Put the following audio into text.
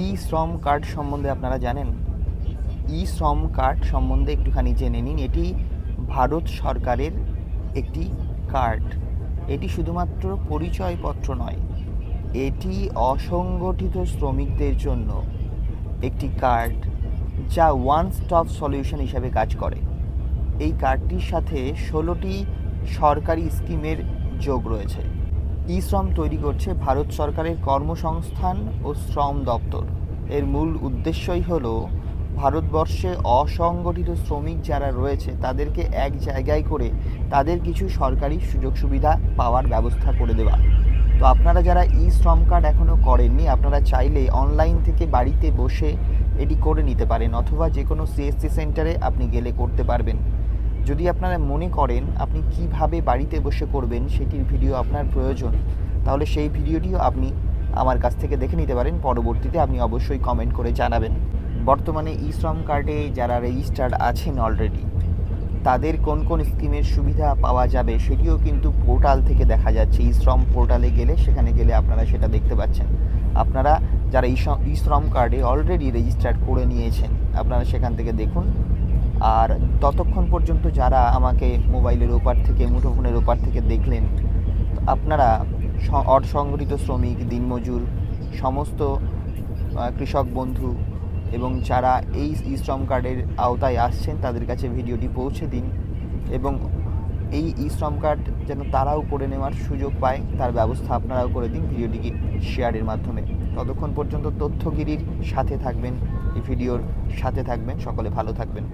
ই শ্রম কার্ড সম্বন্ধে আপনারা জানেন? ই শ্রম কার্ড সম্বন্ধে একটুখানি জেনে নিন। এটি ভারত সরকারের একটি কার্ড। এটি শুধুমাত্র পরিচয়পত্র নয়, এটি অসংগঠিত শ্রমিকদের জন্য একটি কার্ড, যা ওয়ান স্টপ সলিউশন হিসাবে কাজ করে। এই কার্ডটির সাথে 16টি সরকারি স্কিমের যোগ রয়েছে। ই শ্রম তৈরি করছে ভারত সরকারের কর্মসংস্থান ও শ্রম দপ্তর। এর মূল উদ্দেশ্যই হলো ভারতবর্ষে অসংগঠিত শ্রমিক যারা রয়েছে তাদেরকে এক জায়গায় করে তাদের কিছু সরকারি সুযোগ সুবিধা পাওয়ার ব্যবস্থা করে দেওয়া। তো আপনারা যারা ই শ্রম কার্ড এখনও করেননি, আপনারা চাইলে অনলাইন থেকে বাড়িতে বসে এটি করে নিতে পারেন, অথবা যে কোনো সিএসসি সেন্টারে আপনি গেলে করতে পারবেন। যদি আপনারা মনে করেন আপনি কিভাবে বাড়িতে বসে করবেন সেটির ভিডিও আপনার প্রয়োজন, তাহলে সেই ভিডিওটিও আপনি আমার কাছ থেকে দেখে নিতে পারেন। পরবর্তীতে আপনি অবশ্যই কমেন্ট করে জানাবেন। বর্তমানে ই শ্রম কার্ডে যারা রেজিস্টার্ড আছেন অলরেডি, তাদের কোন কোন স্কিমের সুবিধা পাওয়া যাবে সেটিও কিন্তু পোর্টাল থেকে দেখা যাচ্ছে। ই শ্রম পোর্টালে গেলে, সেখানে গেলে আপনারা সেটা দেখতে পাচ্ছেন। আপনারা যারা ই শ্রম কার্ডে অলরেডি রেজিস্টার্ড করে নিয়েছেন, আপনারা সেখান থেকে দেখুন। আর ততক্ষণ পর্যন্ত যারা আমাকে মোবাইলের ওপার থেকে, মুঠোফোনের ওপার থেকে দেখলেন, আপনারা অসংগঠিত শ্রমিক, দিনমজুর, সমস্ত কৃষক বন্ধু এবং যারা এই ই শ্রম কার্ডের আওতায় আসছেন তাদের কাছে ভিডিওটি পৌঁছে দিন, এবং এই ই শ্রম কার্ড যেন তারাও করে নেওয়ার সুযোগ পায় তার ব্যবস্থা আপনারাও করে দিন ভিডিওটিকে শেয়ারের মাধ্যমে। ততক্ষণ পর্যন্ত তথ্যগিরির সাথে থাকবেন, এই ভিডিওর সাথে থাকবেন। সকলে ভালো থাকবেন।